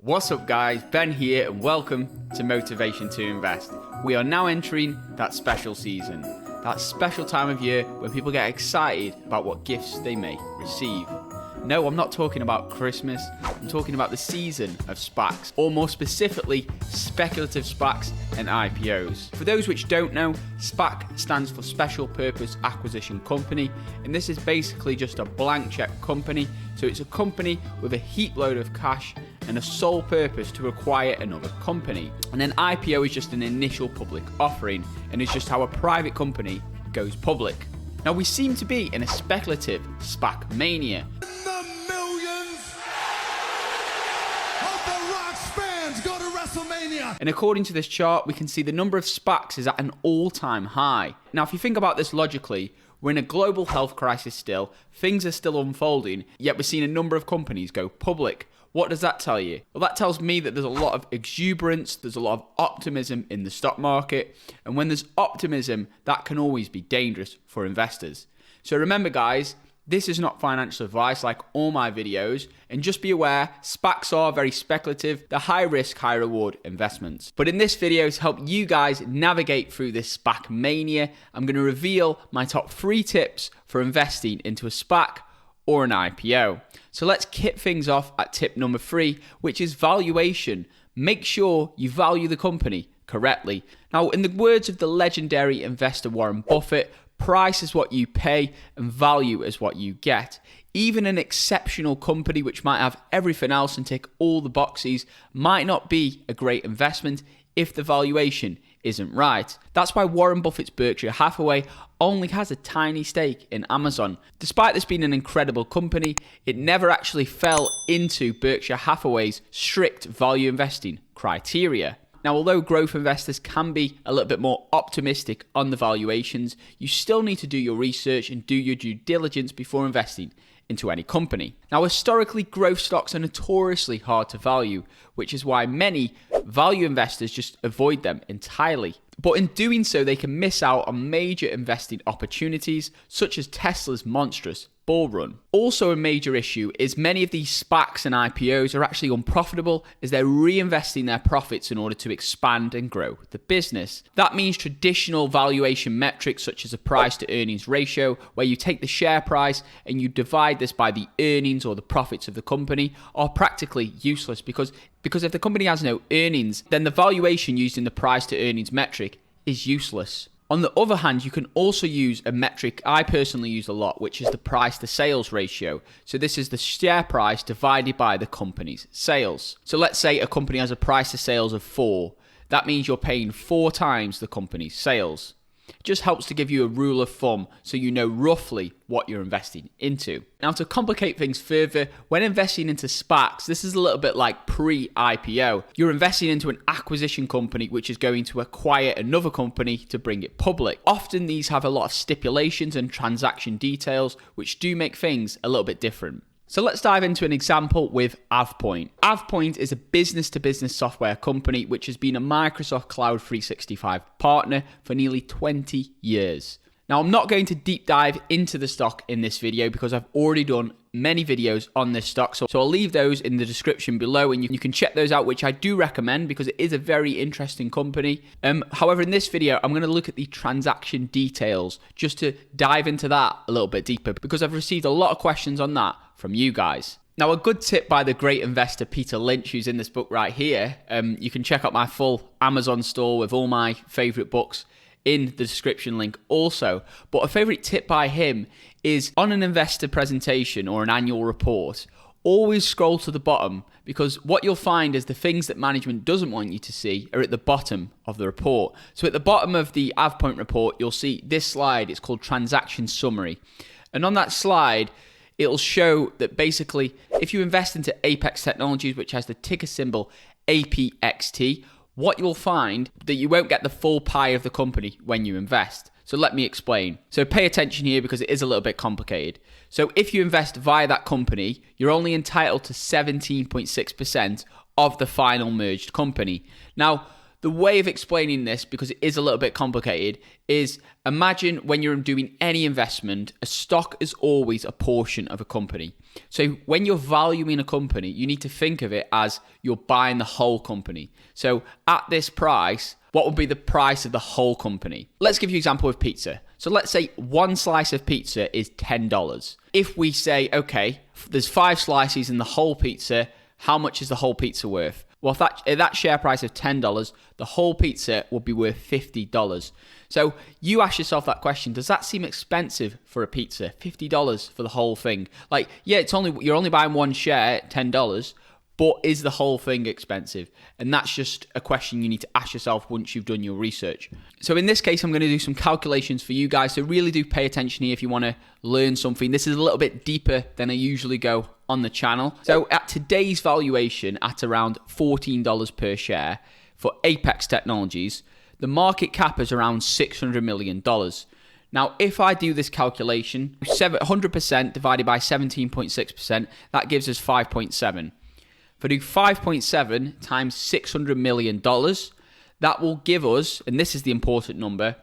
What's up guys, Ben here and welcome to Motivation to Invest. We are now entering that special season, that special time of year when people get excited about what gifts they may receive. No, I'm not talking about Christmas, I'm talking about the season of SPACs, or more specifically, speculative SPACs and IPOs. For those which don't know, SPAC stands for Special Purpose Acquisition Company, and this is basically just a blank check company. So it's a company with a heap load of cash and a sole purpose to acquire another company. And then IPO is just an initial public offering, and it's just how a private company goes public. Now we seem to be in a speculative SPAC mania. The millions of the Rocks fans go to WrestleMania. And according to this chart, we can see the number of SPACs is at an all-time high. Now if you think about this logically, we're in a global health crisis still, things are still unfolding, yet we're seeing a number of companies go public. What does that tell you? Well, that tells me that there's a lot of exuberance, there's a lot of optimism in the stock market, and when there's optimism, that can always be dangerous for investors. So remember guys, this is not financial advice like all my videos, and just be aware, SPACs are very speculative, they're high risk, high reward investments. But in this video, to help you guys navigate through this SPAC mania, I'm going to reveal my top 3 tips for investing into a SPAC or an IPO. So let's kick things off at tip number 3, which is valuation. Make sure you value the company correctly. Now, in the words of the legendary investor Warren Buffett, price is what you pay and value is what you get. Even an exceptional company which might have everything else and tick all the boxes might not be a great investment if the valuation isn't right. That's why Warren Buffett's Berkshire Hathaway only has a tiny stake in Amazon. Despite this being an incredible company, it never actually fell into Berkshire Hathaway's strict value investing criteria. Now, although growth investors can be a little bit more optimistic on the valuations, you still need to do your research and do your due diligence before investing into any company. Now, historically, growth stocks are notoriously hard to value, which is why many value investors just avoid them entirely. But in doing so, they can miss out on major investing opportunities, such as Tesla's monstrous bull run. Also a major issue is many of these SPACs and IPOs are actually unprofitable as they're reinvesting their profits in order to expand and grow the business. That means traditional valuation metrics such as a price to earnings ratio, where you take the share price and you divide this by the earnings or the profits of the company, are practically useless because if the company has no earnings, then the valuation used in the price to earnings metric is useless. On the other hand, you can also use a metric I personally use a lot, which is the price to sales ratio. So this is the share price divided by the company's sales. So let's say a company has a price to sales of 4. That means you're paying 4 times the company's sales. It just helps to give you a rule of thumb so you know roughly what you're investing into. Now, to complicate things further, when investing into SPACs, this is a little bit like pre-IPO. You're investing into an acquisition company which is going to acquire another company to bring it public. Often these have a lot of stipulations and transaction details which do make things a little bit different. So let's dive into an example with AvePoint. AvePoint is a business-to-business software company which has been a Microsoft Cloud 365 partner for nearly 20 years. Now, I'm not going to deep dive into the stock in this video because I've already done many videos on this stock. So I'll leave those in the description below and you can check those out, which I do recommend because it is a very interesting company. However, in this video, I'm going to look at the transaction details just to dive into that a little bit deeper because I've received a lot of questions on that from you guys. Now, a good tip by the great investor Peter Lynch, who's in this book right here, you can check out my full Amazon store with all my favorite books in the description link also. But a favorite tip by him is on an investor presentation or an annual report, always scroll to the bottom because what you'll find is the things that management doesn't want you to see are at the bottom of the report. So at the bottom of the AvePoint report, you'll see this slide. It's called Transaction Summary. And on that slide, it'll show that basically if you invest into Apex Technologies, which has the ticker symbol APXT, what you'll find that you won't get the full pie of the company when you invest. So let me explain. So pay attention here because it is a little bit complicated. So if you invest via that company, you're only entitled to 17.6% of the final merged company. Now, The way of explaining this, because it is a little bit complicated, is imagine when you're doing any investment, a stock is always a portion of a company. So when you're valuing a company, you need to think of it as you're buying the whole company. So at this price, what would be the price of the whole company? Let's give you an example of pizza. So let's say one slice of pizza is $10. If we say, okay, there's 5 slices in the whole pizza, how much is the whole pizza worth? Well, if that share price of $10, the whole pizza would be worth $50. So you ask yourself that question, does that seem expensive for a pizza? $50 for the whole thing? Like, yeah, you're only buying one share at $10, but is the whole thing expensive? And that's just a question you need to ask yourself once you've done your research. So in this case, I'm going to do some calculations for you guys. So really do pay attention here if you want to learn something. This is a little bit deeper than I usually go on the channel. So at today's valuation at around $14 per share for Apex Technologies, the market cap is around $600 million. Now, if I do this calculation, 100% divided by 17.6%, that gives us 5.7. If I do 5.7 times $600 million, that will give us, and this is the important number,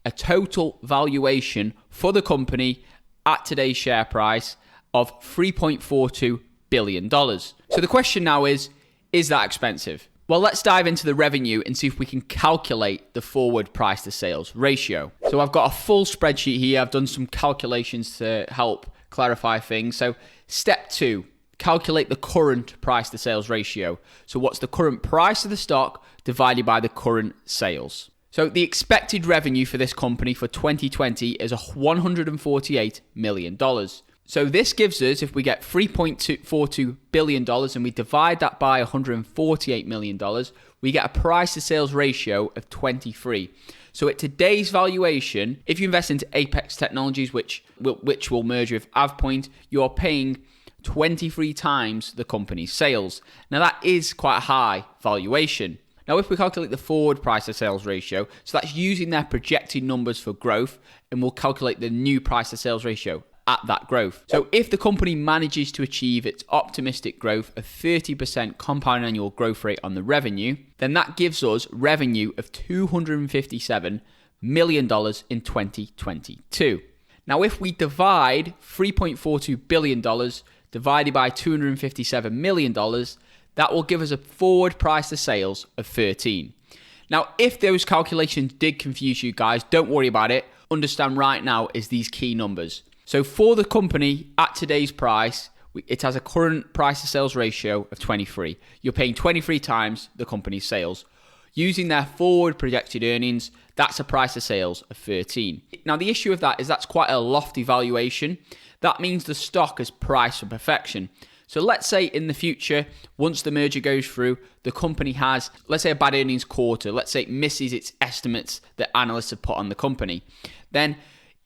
a total valuation for the company at today's share price of $3.42 billion. So the question now is that expensive? Well, let's dive into the revenue and see if we can calculate the forward price to sales ratio. So I've got a full spreadsheet here. I've done some calculations to help clarify things. So step 2. Calculate the current price to sales ratio. So what's the current price of the stock divided by the current sales? So the expected revenue for this company for 2020 is $148 million. So this gives us, if we get $3.42 billion and we divide that by $148 million, we get a price to sales ratio of 23. So at today's valuation, if you invest into Apex Technologies, which will merge with AvePoint, you're paying 23 times the company's sales. Now that is quite a high valuation. Now if we calculate the forward price to sales ratio, so that's using their projected numbers for growth, and we'll calculate the new price to sales ratio at that growth. So if the company manages to achieve its optimistic growth of 30% compound annual growth rate on the revenue, then that gives us revenue of $257 million in 2022. Now if we divide $3.42 billion divided by $257 million, that will give us a forward price to sales of 13. Now, if those calculations did confuse you guys, don't worry about it. Understand right now is these key numbers. So for the company at today's price, it has a current price to sales ratio of 23. You're paying 23 times the company's sales. Using their forward projected earnings, that's a price to sales of 13. Now, the issue of that is that's quite a lofty valuation. That means the stock is priced for perfection. So let's say in the future, once the merger goes through, the company has, let's say, a bad earnings quarter. Let's say it misses its estimates that analysts have put on the company. Then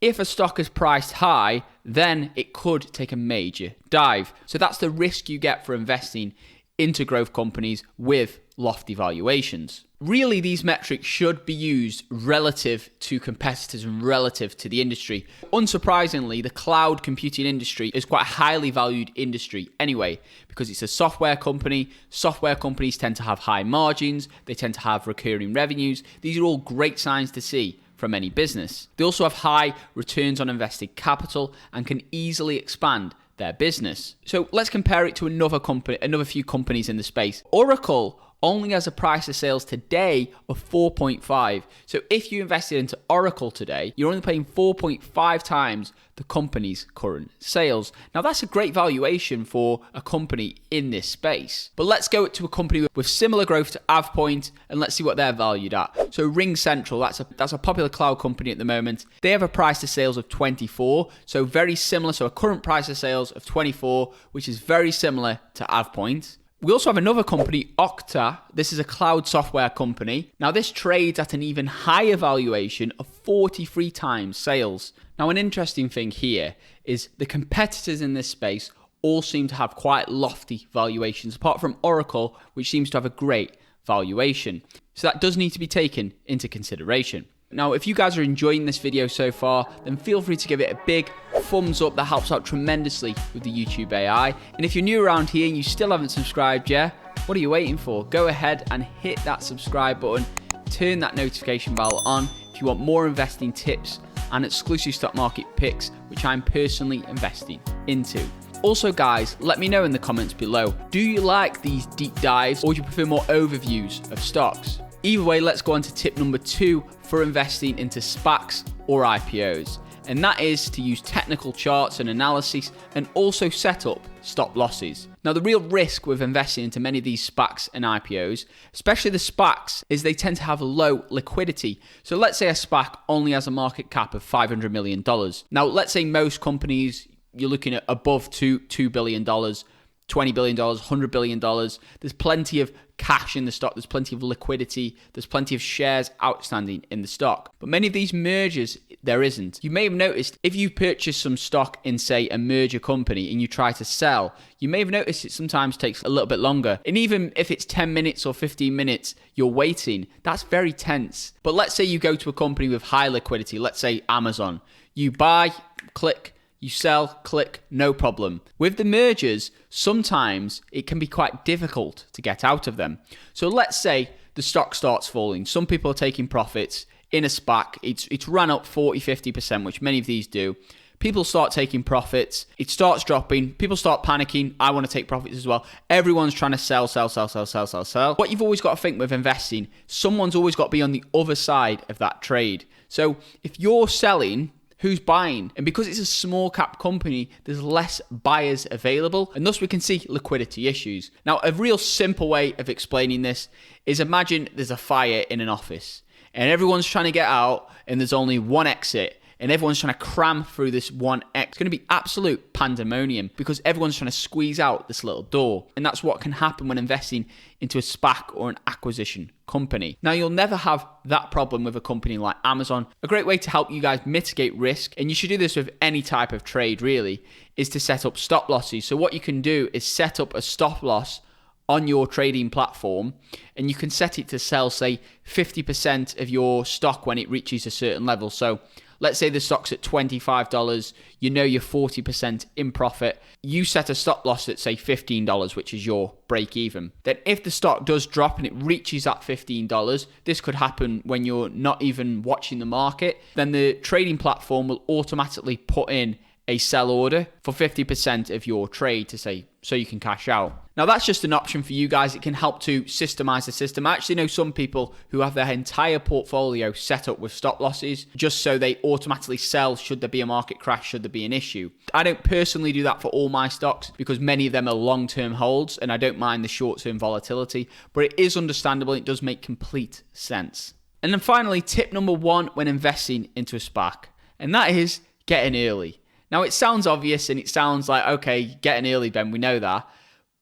if a stock is priced high, then it could take a major dive. So that's the risk you get for investing into growth companies with lofty valuations. Really, these metrics should be used relative to competitors and relative to the industry. Unsurprisingly, the cloud computing industry is quite a highly valued industry anyway, because it's a software company. Software companies tend to have high margins. They tend to have recurring revenues. These are all great signs to see from any business. They also have high returns on invested capital and can easily expand their business. So let's compare it to another few companies in the space. Oracle only has a price to sales today of 4.5. So if you invested into Oracle today, you're only paying 4.5 times the company's current sales. Now that's a great valuation for a company in this space. But let's go to a company with similar growth to AvePoint and let's see what they're valued at. So RingCentral, that's a popular cloud company at the moment. They have a price to sales of 24, so very similar. So a current price to sales of 24, which is very similar to AvePoint. We also have another company, Okta. This is a cloud software company. Now this trades at an even higher valuation of 43 times sales. Now an interesting thing here is the competitors in this space all seem to have quite lofty valuations, apart from Oracle, which seems to have a great valuation. So that does need to be taken into consideration. Now, if you guys are enjoying this video so far, then feel free to give it a big thumbs up. That helps out tremendously with the YouTube AI. And if you're new around here and you still haven't subscribed yet, what are you waiting for? Go ahead and hit that subscribe button. turn that notification bell on if you want more investing tips and exclusive stock market picks, which I'm personally investing into. Also guys, let me know in the comments below, do you like these deep dives or do you prefer more overviews of stocks? Either way, let's go on to tip number 2 for investing into SPACs or IPOs. And that is to use technical charts and analysis and also set up stop losses. Now the real risk with investing into many of these SPACs and IPOs, especially the SPACs, is they tend to have low liquidity. So let's say a SPAC only has a market cap of $500 million. Now let's say most companies, you're looking at above $2 billion, $20 billion, $100 billion. There's plenty of cash in the stock, there's plenty of liquidity, there's plenty of shares outstanding in the stock. But many of these mergers, there isn't. You may have noticed if you purchase some stock in, say, a merger company and you try to sell, you may have noticed it sometimes takes a little bit longer. And even if it's 10 minutes or 15 minutes, you're waiting, that's very tense. But let's say you go to a company with high liquidity, let's say Amazon. You buy, click, you sell, click, no problem. With the mergers, sometimes it can be quite difficult to get out of them. So let's say the stock starts falling. Some people are taking profits in a SPAC. It's run up 40, 50%, which many of these do. People start taking profits. It starts dropping. People start panicking. I want to take profits as well. Everyone's trying to sell. What you've always got to think with investing, someone's always got to be on the other side of that trade. So if you're selling, who's buying? And because it's a small cap company, there's less buyers available, and thus we can see liquidity issues. Now, a real simple way of explaining this is imagine there's a fire in an office and everyone's trying to get out and there's only one exit and everyone's trying to cram through this one exit. It's going to be absolute pandemonium because everyone's trying to squeeze out this little door. And that's what can happen when investing into a SPAC or an acquisition company. Now, you'll never have that problem with a company like Amazon. A great way to help you guys mitigate risk, and you should do this with any type of trade really, is to set up stop losses. So what you can do is set up a stop loss on your trading platform, and you can set it to sell, say, 50% of your stock when it reaches a certain level. So let's say the stock's at $25, you know you're 40% in profit. You set a stop loss at, say, $15, which is your break even. Then if the stock does drop and it reaches that $15, this could happen when you're not even watching the market, then the trading platform will automatically put in a sell order for 50% of your trade to say, so you can cash out. Now that's just an option for you guys. It can help to systemize the system. I actually know some people who have their entire portfolio set up with stop losses just so they automatically sell should there be a market crash, should there be an issue. I don't personally do that for all my stocks because many of them are long-term holds and I don't mind the short-term volatility, but it is understandable. It does make complete sense. And then finally, tip number 1 when investing into a SPAC, and that is get in early. Now, it sounds obvious and it sounds like, okay, get in early, Ben, we know that.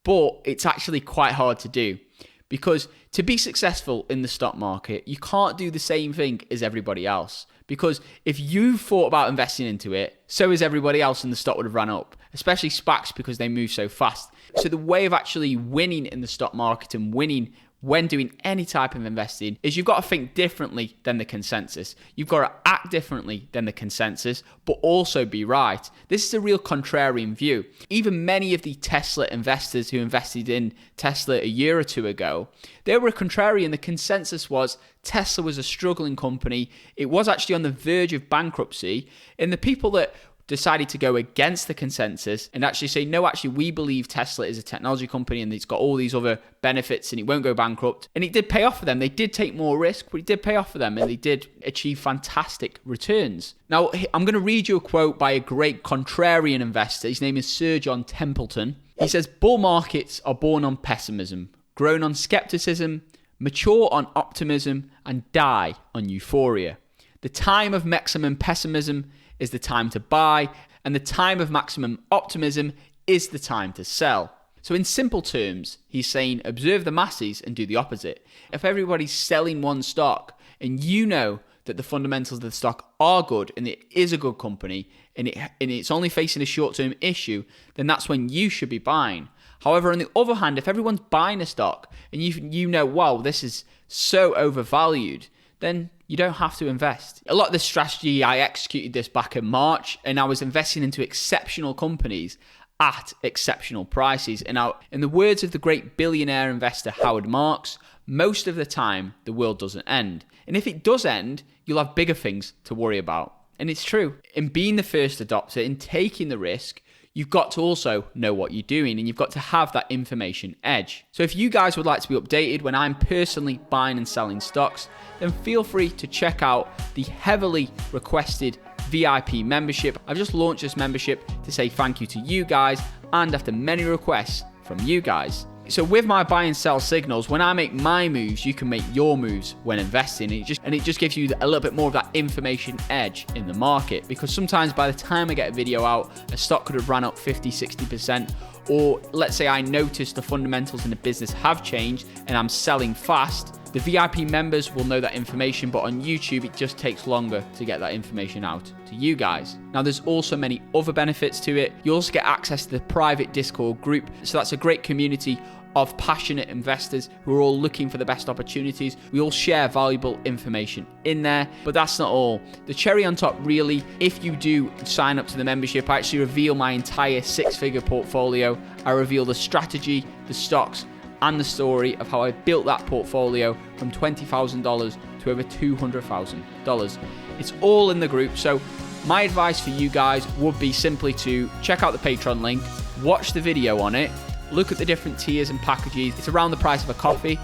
But it's actually quite hard to do because to be successful in the stock market, you can't do the same thing as everybody else. Because if you thought about investing into it, so is everybody else and the stock would have run up, especially SPACs because they move so fast. So the way of actually winning in the stock market and winning when doing any type of investing is you've got to think differently than the consensus. You've got to act differently than the consensus, but also be right. This is a real contrarian view. Even many of the Tesla investors who invested in Tesla a year or two ago, they were contrarian. The consensus was Tesla was a struggling company. It was actually on the verge of bankruptcy. And the people that decided to go against the consensus and actually say, no, actually, we believe Tesla is a technology company and it's got all these other benefits and it won't go bankrupt. And it did pay off for them. They did take more risk, but it did pay off for them and they did achieve fantastic returns. Now, I'm going to read you a quote by a great contrarian investor. His name is Sir John Templeton. He says, bull markets are born on pessimism, grown on skepticism, mature on optimism, and die on euphoria. The time of maximum pessimism is the time to buy, and the time of maximum optimism is the time to sell. So in simple terms, he's saying observe the masses and do the opposite. If everybody's selling one stock and you know that the fundamentals of the stock are good and it is a good company and it's only facing a short-term issue, then that's when you should be buying. However, on the other hand, if everyone's buying a stock and you know, wow, this is so overvalued, then you don't have to invest. A lot of this strategy, I executed this back in March and I was investing into exceptional companies at exceptional prices. And now, in the words of the great billionaire investor Howard Marks, most of the time, the world doesn't end. And if it does end, you'll have bigger things to worry about. And it's true. In being the first adopter, in taking the risk, you've got to also know what you're doing, and you've got to have that information edge. So if you guys would like to be updated when I'm personally buying and selling stocks, then feel free to check out the heavily requested VIP membership. I've just launched this membership to say thank you to you guys, and after many requests from you guys. So with my buy and sell signals, when I make my moves, you can make your moves when investing. And it just gives you a little bit more of that information edge in the market, because sometimes by the time I get a video out, a stock could have ran up 50, 60%, or let's say I notice the fundamentals in the business have changed and I'm selling fast. The VIP members will know that information, but on YouTube, it just takes longer to get that information out to you guys. Now, there's also many other benefits to it. You also get access to the private Discord group. So that's a great community of passionate investors who are all looking for the best opportunities. We all share valuable information in there, but that's not all. The cherry on top, really, if you do sign up to the membership, I actually reveal my entire 6-figure portfolio. I reveal the strategy, the stocks, and the story of how I built that portfolio from $20,000 to over $200,000. It's all in the group. So my advice for you guys would be simply to check out the Patreon link, watch the video on it, look at the different tiers and packages. It's around the price of a coffee,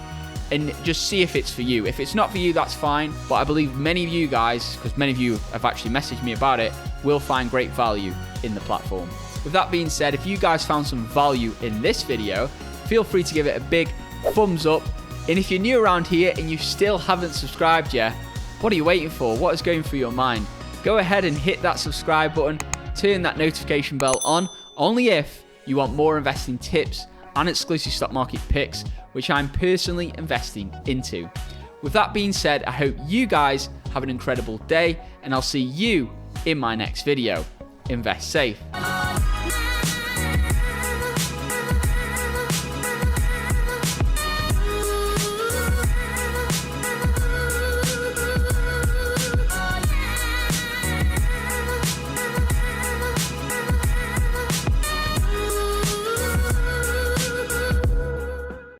and just see if it's for you. If it's not for you, that's fine. But I believe many of you guys, because many of you have actually messaged me about it, will find great value in the platform. With that being said, if you guys found some value in this video, feel free to give it a big thumbs up. And if you're new around here and you still haven't subscribed yet, what are you waiting for? What is going through your mind? Go ahead and hit that subscribe button, turn that notification bell on, only if you want more investing tips and exclusive stock market picks, which I'm personally investing into. With that being said, I hope you guys have an incredible day, and I'll see you in my next video. Invest safe.